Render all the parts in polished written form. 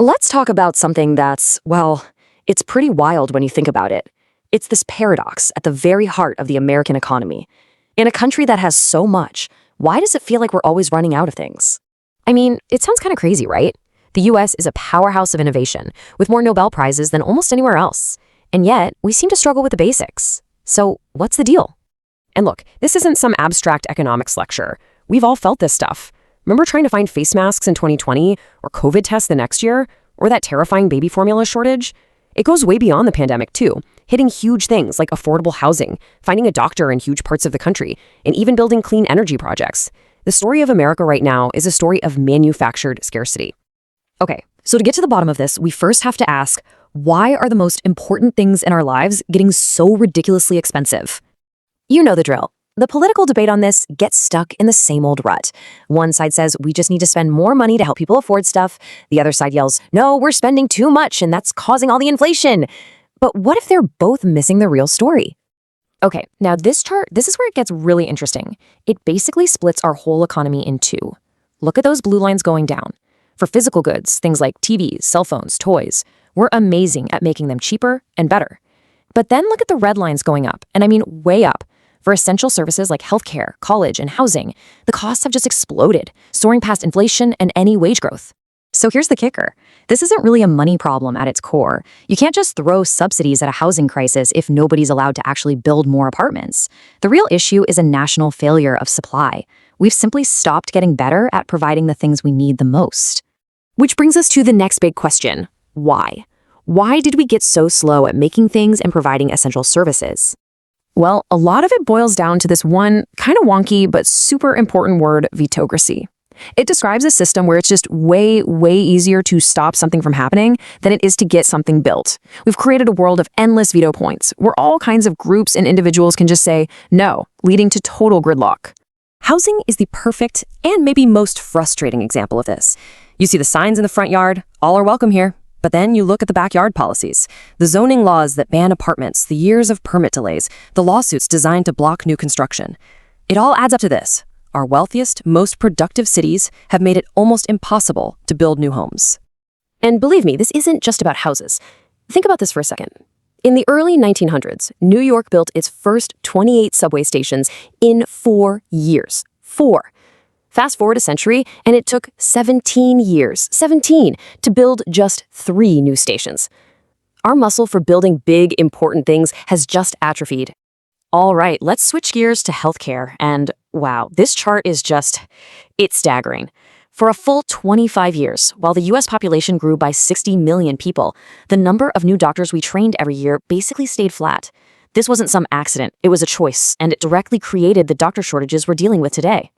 Let's talk about something that's, well, it's pretty wild when you think about it. It's this paradox at the very heart of the American economy. In a country that has so much, why does it feel like we're always running out of things? I mean, it sounds kind of crazy, right? The US is a powerhouse of innovation, with more Nobel Prizes than almost anywhere else. And yet, we seem to struggle with the basics. So, what's the deal? And look, this isn't some abstract economics lecture. We've all felt this stuff. Remember trying to find face masks in 2020, or COVID tests the next year, or that terrifying baby formula shortage? It goes way beyond the pandemic, too, hitting huge things like affordable housing, finding a doctor in huge parts of the country, and even building clean energy projects. The story of America right now is a story of manufactured scarcity. Okay, so to get to the bottom of this, we first have to ask, why are the most important things in our lives getting so ridiculously expensive? You know the drill. The political debate on this gets stuck in the same old rut. One side says we just need to spend more money to help people afford stuff. The other side yells, no, we're spending too much and that's causing all the inflation. But what if they're both missing the real story? Okay, now this chart, this is where it gets really interesting. It basically splits our whole economy in two. Look at those blue lines going down. For physical goods, things like TVs, cell phones, toys, we're amazing at making them cheaper and better. But then look at the red lines going up, and I mean way up. For essential services like healthcare, college, and housing, the costs have just exploded, soaring past inflation and any wage growth. So here's the kicker. This isn't really a money problem at its core. You can't just throw subsidies at a housing crisis if nobody's allowed to actually build more apartments. The real issue is a national failure of supply. We've simply stopped getting better at providing the things we need the most. Which brings us to the next big question. Why? Why did we get so slow at making things and providing essential services? Well, a lot of it boils down to this one kind of wonky but super important word, vetocracy. It describes a system where it's just way, way easier to stop something from happening than it is to get something built. We've created a world of endless veto points where all kinds of groups and individuals can just say no, leading to total gridlock. Housing is the perfect and maybe most frustrating example of this. You see the signs in the front yard, all are welcome here. But then you look at the backyard policies, the zoning laws that ban apartments, the years of permit delays, the lawsuits designed to block new construction. It all adds up to this. Our wealthiest, most productive cities have made it almost impossible to build new homes. And believe me, this isn't just about houses. Think about this for a second. In the early 1900s, New York built its first 28 subway stations in 4 years. 4. Fast forward a century, and it took 17 years, 17, to build just 3 new stations. Our muscle for building big, important things has just atrophied. All right, let's switch gears to healthcare, and wow, this chart is it's staggering. For a full 25 years, while the US population grew by 60 million people, the number of new doctors we trained every year basically stayed flat. This wasn't some accident, it was a choice, and it directly created the doctor shortages we're dealing with today.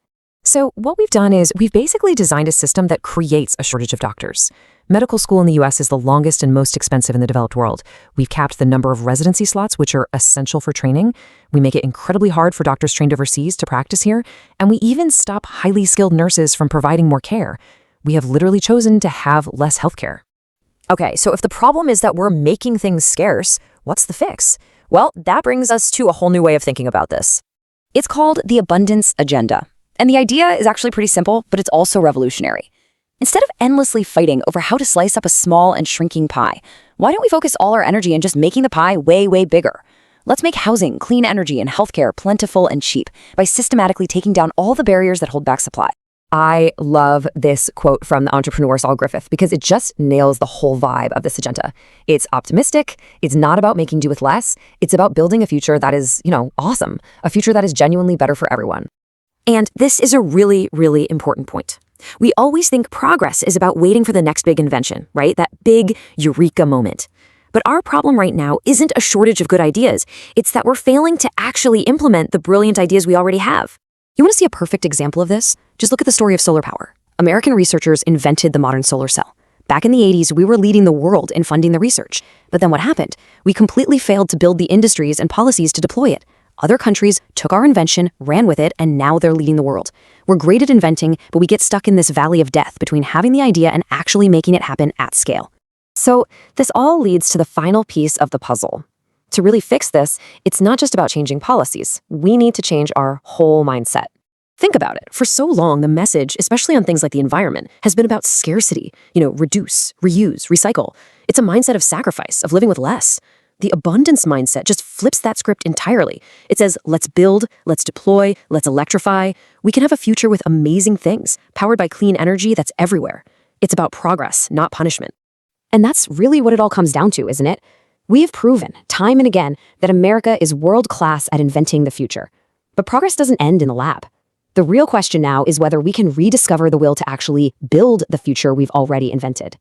So what we've done is we've basically designed a system that creates a shortage of doctors. Medical school in the US is the longest and most expensive in the developed world. We've capped the number of residency slots, which are essential for training. We make it incredibly hard for doctors trained overseas to practice here. And we even stop highly skilled nurses from providing more care. We have literally chosen to have less healthcare. Okay, so if the problem is that we're making things scarce, what's the fix? Well, that brings us to a whole new way of thinking about this. It's called the abundance agenda. And the idea is actually pretty simple, but it's also revolutionary. Instead of endlessly fighting over how to slice up a small and shrinking pie, why don't we focus all our energy on just making the pie way, way bigger? Let's make housing, clean energy, and healthcare plentiful and cheap by systematically taking down all the barriers that hold back supply. I love this quote from the entrepreneur Saul Griffith because it just nails the whole vibe of this agenda. It's optimistic. It's not about making do with less. It's about building a future that is, awesome. A future that is genuinely better for everyone. And this is a really, really important point. We always think progress is about waiting for the next big invention, right? That big eureka moment. But our problem right now isn't a shortage of good ideas. It's that we're failing to actually implement the brilliant ideas we already have. You want to see a perfect example of this? Just look at the story of solar power. American researchers invented the modern solar cell. Back in the 80s, we were leading the world in funding the research. But then what happened? We completely failed to build the industries and policies to deploy it. Other countries took our invention, ran with it, and now they're leading the world. We're great at inventing, but we get stuck in this valley of death between having the idea and actually making it happen at scale. So this all leads to the final piece of the puzzle. To really fix this, it's not just about changing policies. We need to change our whole mindset. Think about it. For so long, the message, especially on things like the environment, has been about scarcity. Reduce, reuse, recycle. It's a mindset of sacrifice, of living with less. The abundance mindset just flips that script entirely. It says, let's build, let's deploy, let's electrify. We can have a future with amazing things, powered by clean energy that's everywhere. It's about progress, not punishment. And that's really what it all comes down to, isn't it? We have proven, time and again, that America is world-class at inventing the future. But progress doesn't end in the lab. The real question now is whether we can rediscover the will to actually build the future we've already invented.